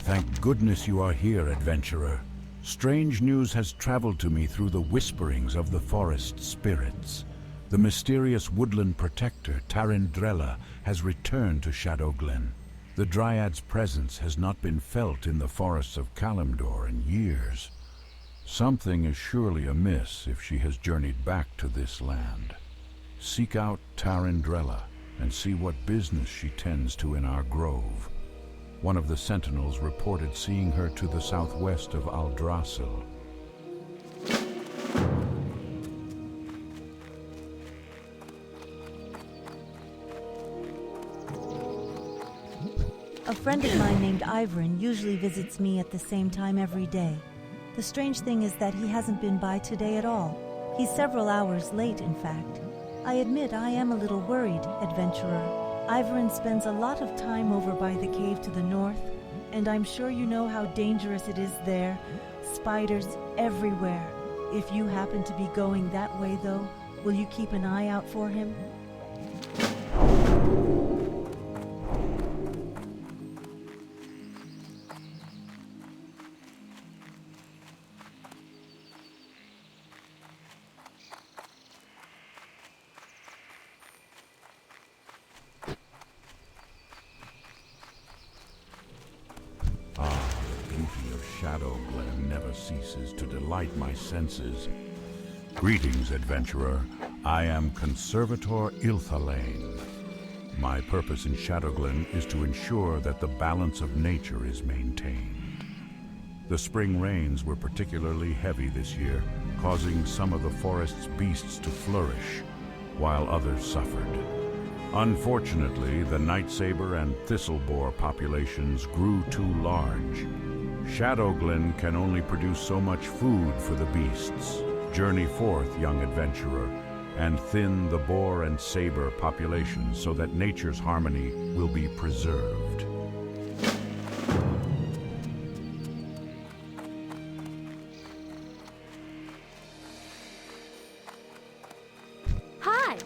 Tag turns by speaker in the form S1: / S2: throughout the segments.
S1: Thank goodness you are here, adventurer. Strange news has traveled to me through the whisperings of the forest spirits. The mysterious woodland protector, Teldrassil, has returned to Shadowglen. The Dryad's presence has not been felt in the forests of Kalimdor in years. Something is surely amiss if she has journeyed back to this land. Seek out Teldrassil and see what business she tends to in our grove. One of the sentinels reported seeing her to the southwest of Teldrassil.
S2: A friend of mine named Ivorin usually visits me at the same time every day. The strange thing is that he hasn't been by today at all. He's several hours late, in fact. I admit I am a little worried, adventurer. Ivorin spends a lot of time over by the cave to the north, and I'm sure you know how dangerous it is there. Spiders everywhere. If you happen to be going that way, though, will you keep an eye out for him?
S1: Shadowglen never ceases to delight my senses. Greetings, adventurer. I am Conservator Ilthalain. My purpose in Shadowglen is to ensure that the balance of nature is maintained. The spring rains were particularly heavy this year, causing some of the forest's beasts to flourish, while others suffered. Unfortunately, the night saber and thistleboar populations grew too large. Shadowglen can only produce so much food for the beasts. Journey forth, young adventurer, and thin the boar and saber populations so that nature's harmony will be preserved.
S3: Hi!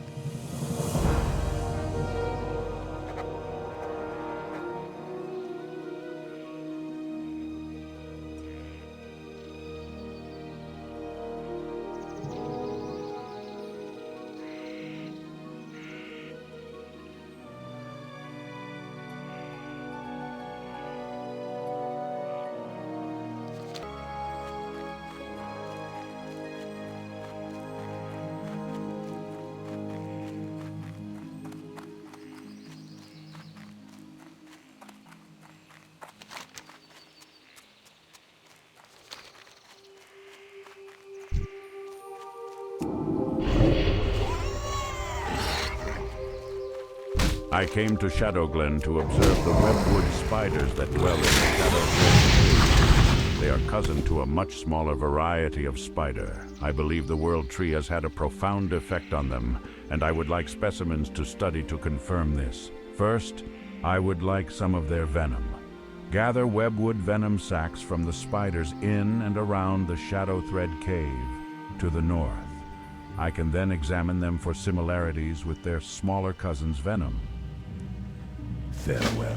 S1: I came to Shadowglen to observe the webwood spiders that dwell in the Shadowglen. They are cousin to a much smaller variety of spider. I believe the world tree has had a profound effect on them, and I would like specimens to study to confirm this. First, I would like some of their venom. Gather webwood venom sacs from the spiders in and around the Shadowthread Cave to the north. I can then examine them for similarities with their smaller cousin's venom. Farewell.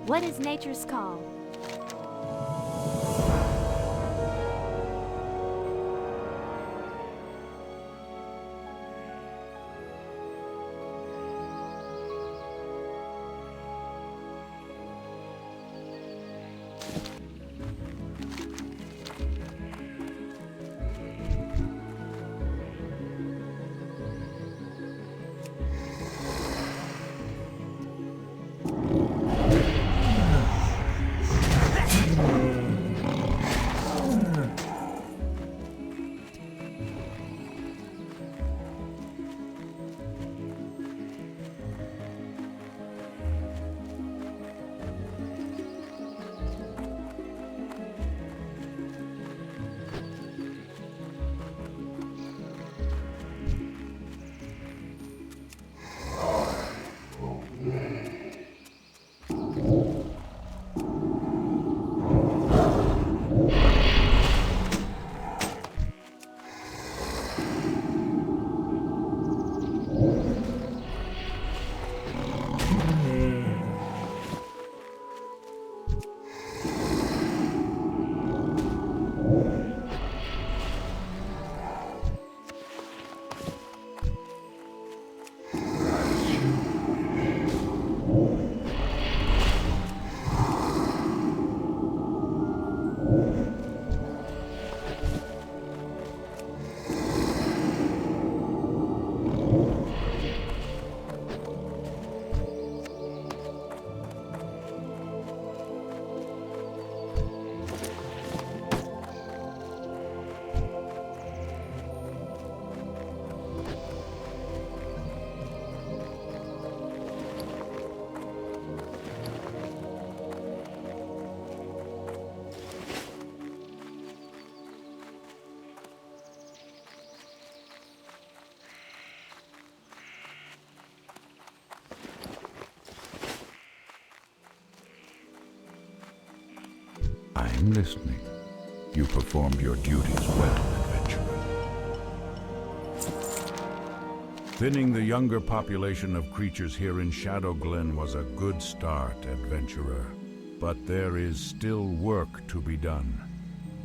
S3: What is nature's call?
S1: I am listening. You performed your duties well, adventurer. Thinning the younger population of creatures here in Shadow Glen was a good start, adventurer. But there is still work to be done.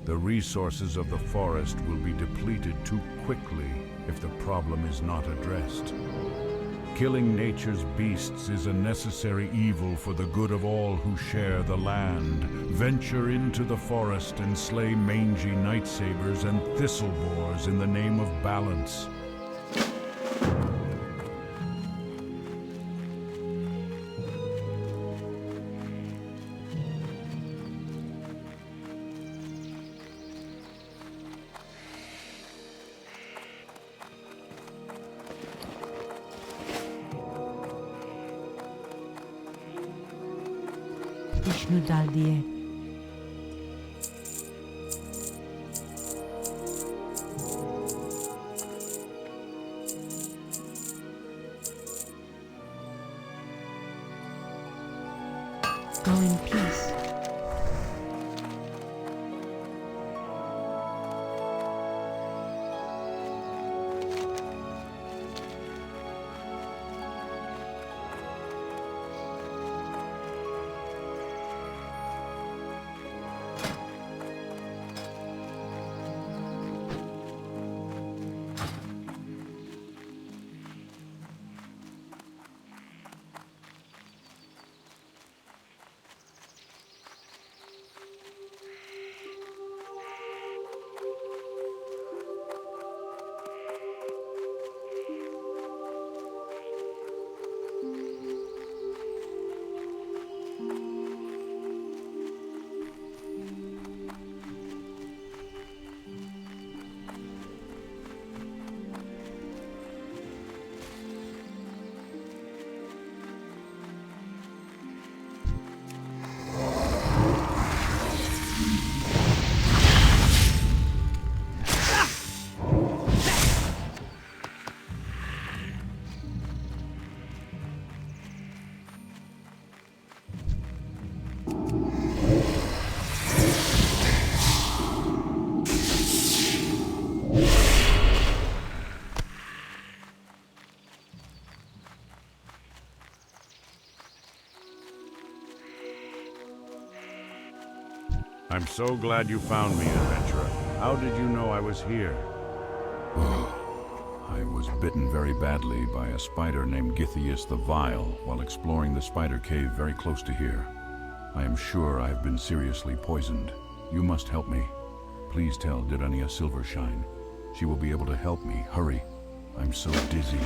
S1: The resources of the forest will be depleted too quickly if the problem is not addressed. Killing nature's beasts is a necessary evil for the good of all who share the land. Venture into the forest and slay mangy nightsabers and thistlebores in the name of balance.
S2: İşmüdal diye. Go in peace.
S1: I'm so glad you found me, adventurer. How did you know I was here? I was bitten very badly by a spider named Githias the Vile while exploring the spider cave very close to here. I am sure I have been seriously poisoned. You must help me. Please tell Dirania Silvershine. She will be able to help me. Hurry. I'm so dizzy.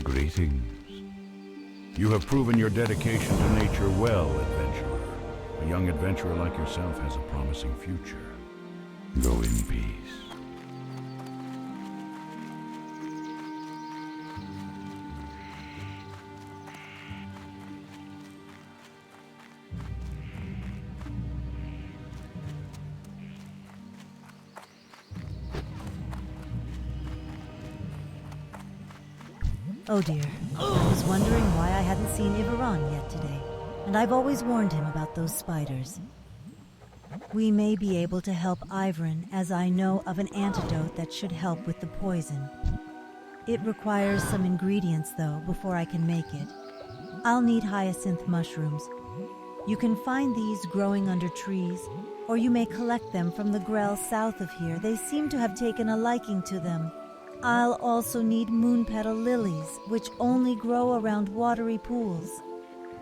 S1: Greetings. You have proven your dedication to nature well, adventurer. A young adventurer like yourself has a promising future. Go in peace.
S2: Oh dear. I was wondering why I hadn't seen Ivaran yet today, and I've always warned him about those spiders. We may be able to help Ivran, as I know of an antidote that should help with the poison. It requires some ingredients, though, before I can make it. I'll need hyacinth mushrooms. You can find these growing under trees, or you may collect them from the Grell south of here. They seem to have taken a liking to them. I'll also need moonpetal lilies, which only grow around watery pools.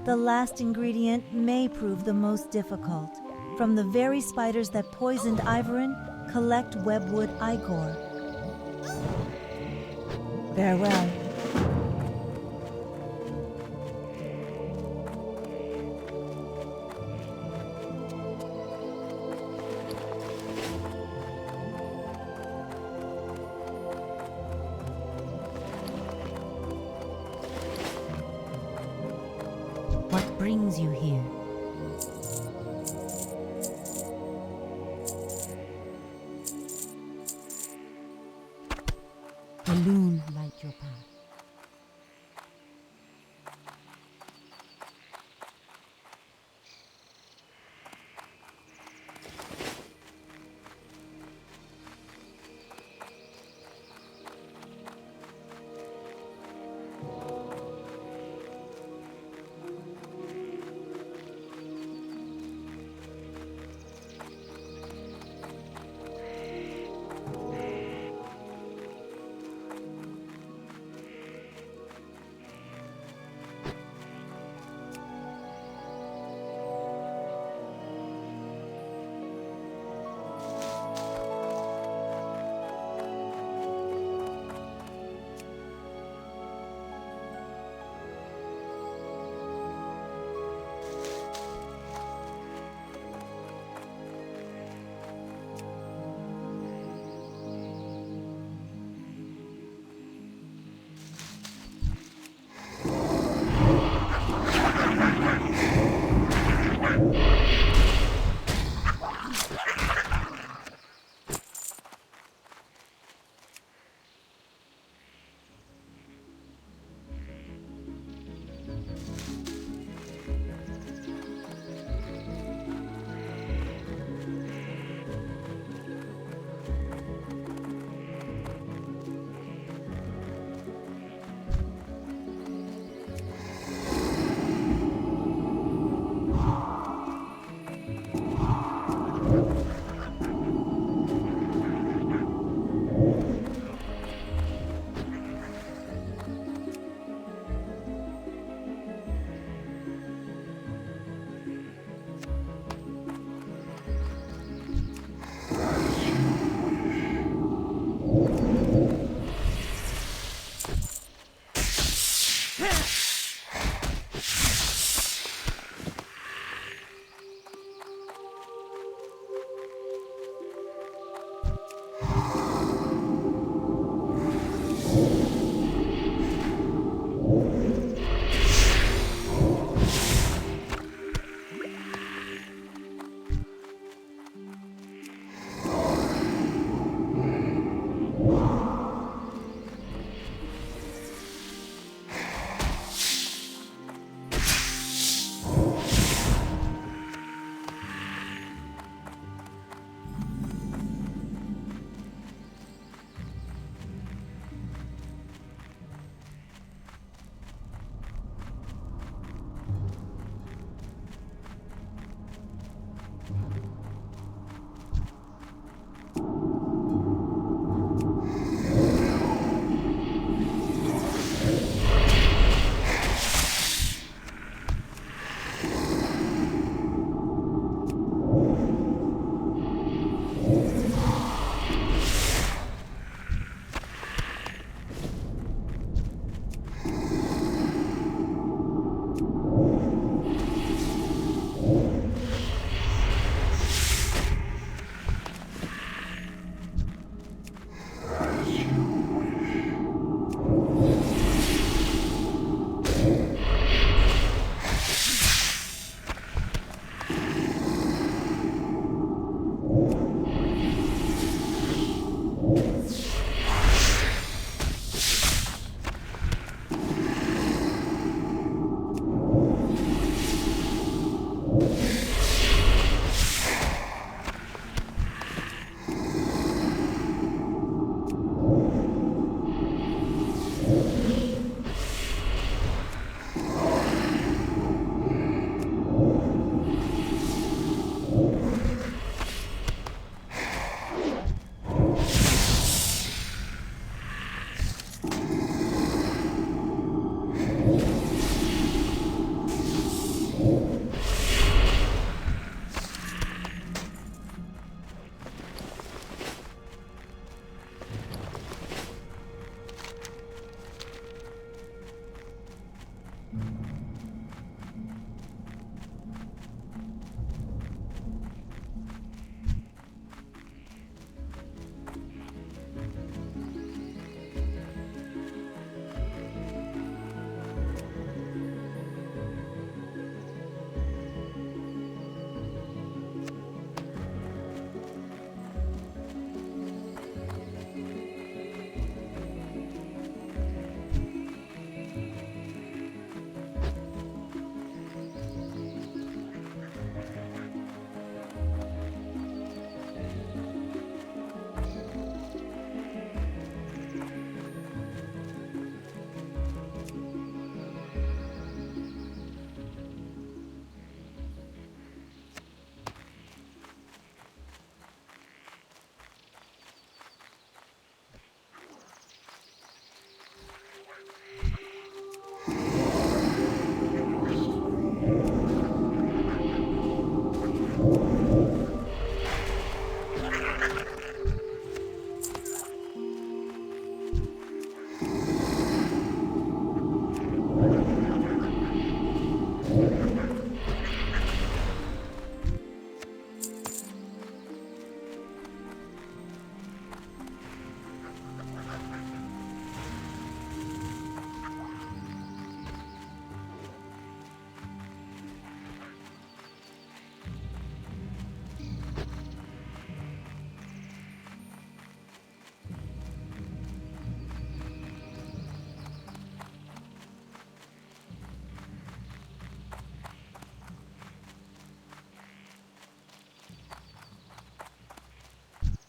S2: The last ingredient may prove the most difficult. From the very spiders that poisoned Ivran, collect webwood ichor. Farewell. What brings you here?
S3: The loon light your path.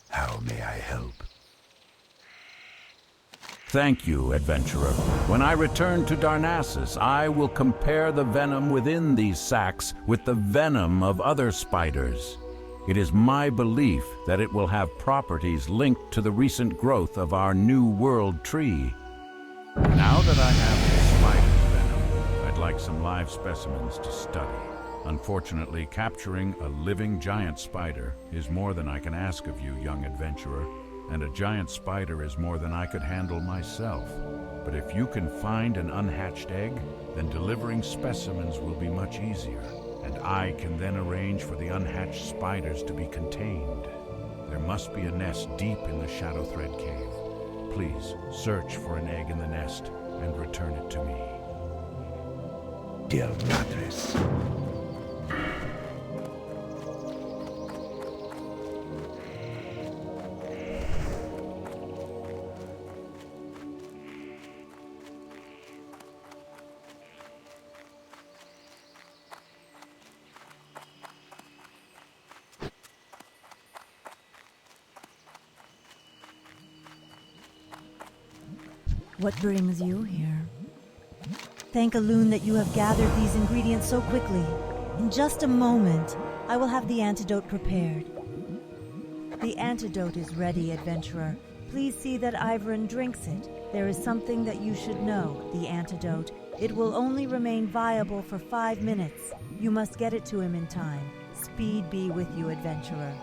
S1: How may I help? Thank you, adventurer. When I return to Darnassus, I will compare the venom within these sacs with the venom of other spiders. It is my belief that it will have properties linked to the recent growth of our New World tree. Now that I have the spider venom, I'd like some live specimens to study. Unfortunately, capturing a living giant spider is more than I can ask of you, young adventurer, and a giant spider is more than I could handle myself. But if you can find an unhatched egg, then delivering specimens will be much easier, and I can then arrange for the unhatched spiders to be contained. There must be a nest deep in the Shadow Thread Cave. Please search for an egg in the nest and return it to me.
S4: Teldrassil.
S2: What brings you here? Thank Elune that you have gathered these ingredients so quickly. In just a moment, I will have the antidote prepared. The antidote is ready, adventurer. Please see that Ivern drinks it. There is something that you should know. The antidote. It will only remain viable for 5 minutes. You must get it to him in time. Speed be with you, adventurer.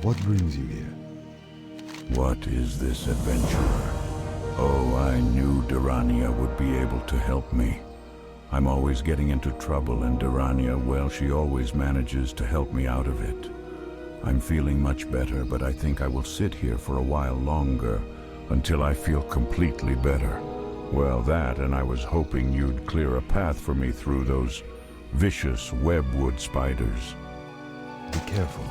S4: What brings you here?
S1: What is this adventurer? Oh, I knew Durania would be able to help me. I'm always getting into trouble, and Durania, well, she always manages to help me out of it. I'm feeling much better, but I think I will sit here for a while longer, until I feel completely better. Well, that, and I was hoping you'd clear a path for me through those vicious webwood spiders.
S4: Be careful.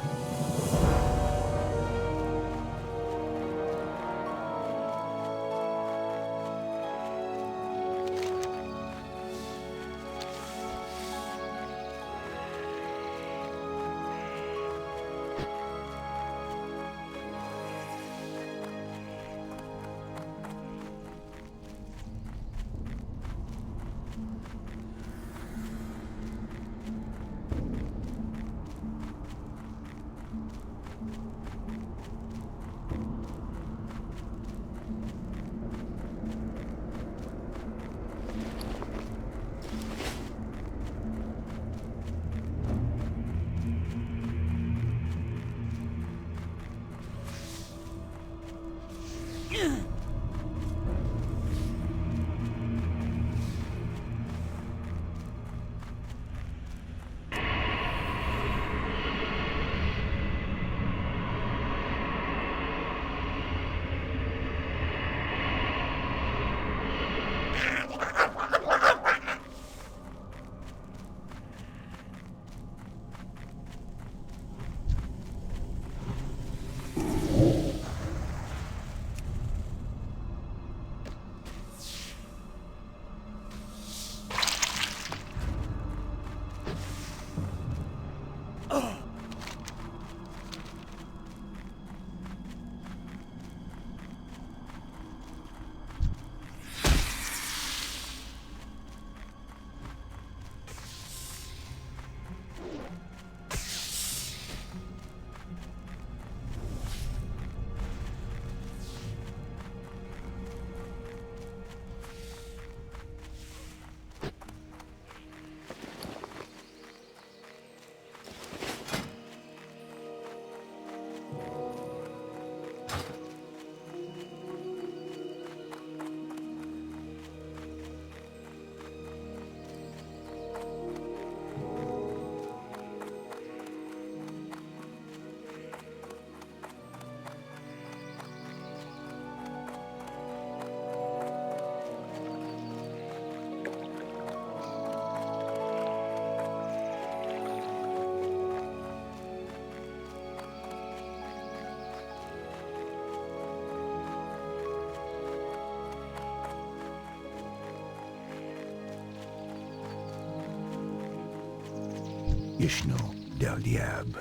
S4: Ishno del Diab.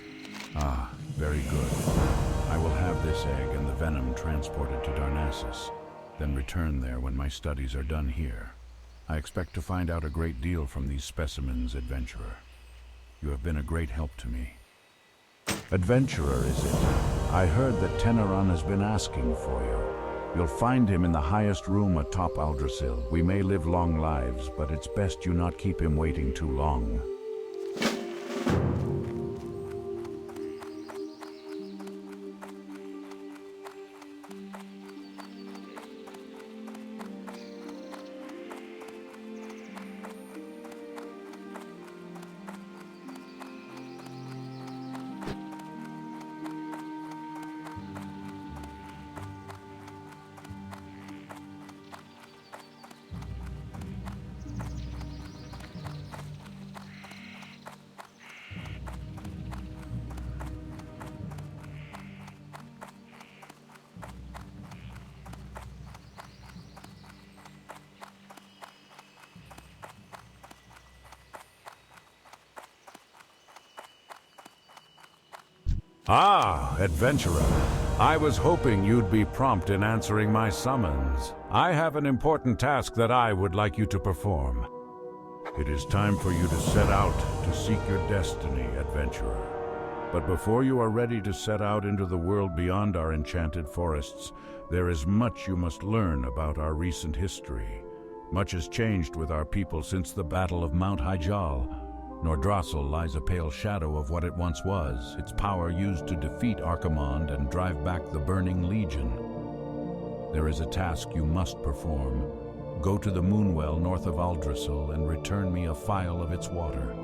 S1: Ah, very good. I will have this egg and the venom transported to Darnassus, then return there when my studies are done here. I expect to find out a great deal from these specimens, adventurer. You have been a great help to me. Adventurer, is it? I heard that Teneron has been asking for you. You'll find him in the highest room atop Teldrassil. We may live long lives, but it's best you not keep him waiting too long. Ah, adventurer. I was hoping you'd be prompt in answering my summons. I have an important task that I would like you to perform. It is time for you to set out to seek your destiny, adventurer. But before you are ready to set out into the world beyond our enchanted forests, there is much you must learn about our recent history. Much has changed with our people since the Battle of Mount Hyjal. Teldrassil lies a pale shadow of what it once was, its power used to defeat Archimonde and drive back the Burning Legion. There is a task you must perform. Go to the Moonwell north of Teldrassil and return me a phial of its water.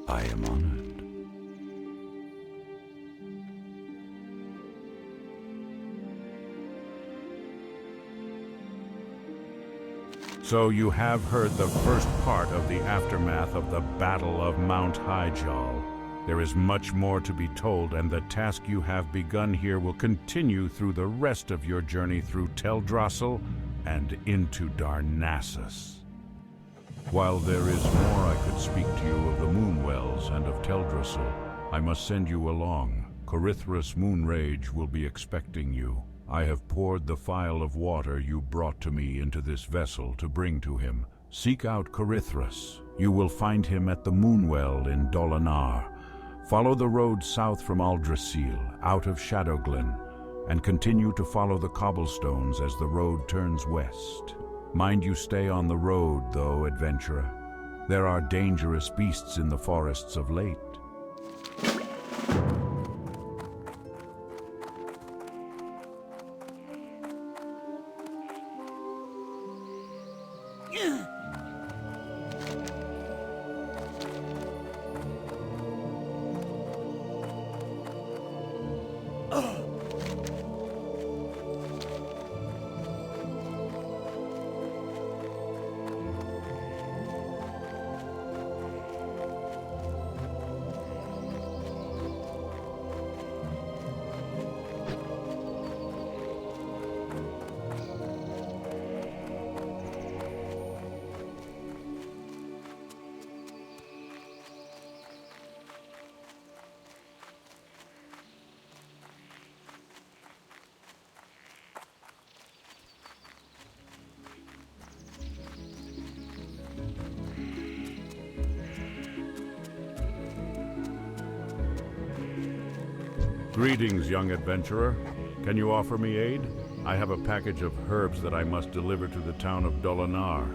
S1: I am honored. So you have heard the first part of the aftermath of the Battle of Mount Hyjal. There is much more to be told, and the task you have begun here will continue through the rest of your journey through Teldrassil and into Darnassus. While there is more I could speak to you of the Moonwells and of Teldrassil, I must send you along. Corythras Moonrage will be expecting you. I have poured the phial of water you brought to me into this vessel to bring to him. Seek out Corythras. You will find him at the Moonwell in Dolinar. Follow the road south from Teldrassil, out of Shadowglen, and continue to follow the cobblestones as the road turns west. Mind you stay on the road, though, adventurer. There are dangerous beasts in the forests of late. Greetings, young adventurer. Can you offer me aid? I have a package of herbs that I must deliver to the town of Dolinar,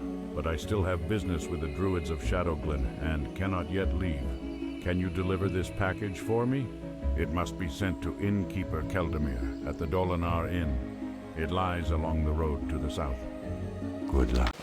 S1: but I still have business with the Druids of Shadowglen and cannot yet leave. Can you deliver this package for me? It must be sent to Innkeeper Keldamir at the Dolinar Inn. It lies along the road to the south.
S4: Good luck.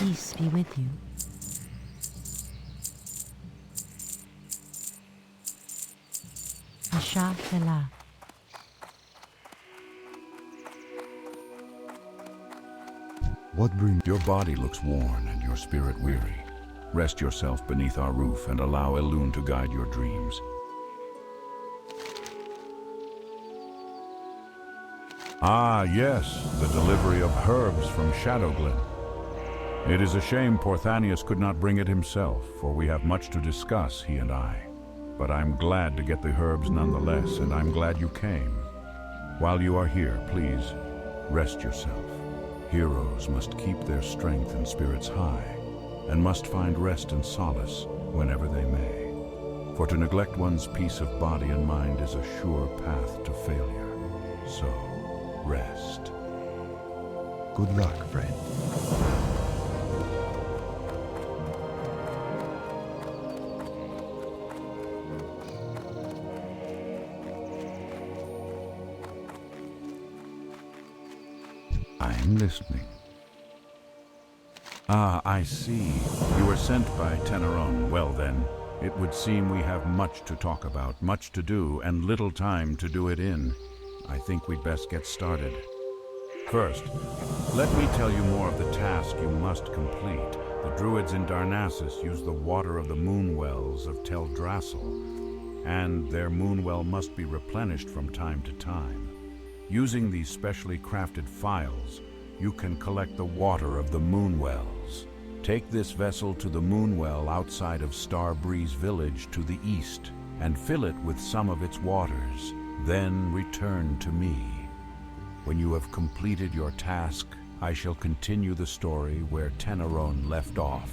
S3: Peace be with you. Asha Tela.
S4: What brings
S1: Your body looks worn and your spirit weary. Rest yourself beneath our roof and allow Elune to guide your dreams. Ah, yes, the delivery of herbs from Shadowglen. It is a shame Porthanius could not bring it himself, for we have much to discuss, he and I. But I'm glad to get the herbs nonetheless, and I'm glad you came. While you are here, please, rest yourself. Heroes must keep their strength and spirits high, and must find rest and solace whenever they may. For to neglect one's peace of body and mind is a sure path to failure. So, rest.
S4: good luck, friend?
S1: I'm listening. Ah, I see. You were sent by Teneron. Well then, it would seem we have much to talk about, much to do, and little time to do it in. I think we'd best get started. First, let me tell you more of the task you must complete. The Druids in Darnassus use the water of the moon wells of Teldrassil, and their moon well must be replenished from time to time. Using these specially crafted phials, you can collect the water of the moon wells. Take this vessel to the moon well outside of Starbreeze village to the east, and fill it with some of its waters. Then return to me. When you have completed your task, I shall continue the story where Teneron left off.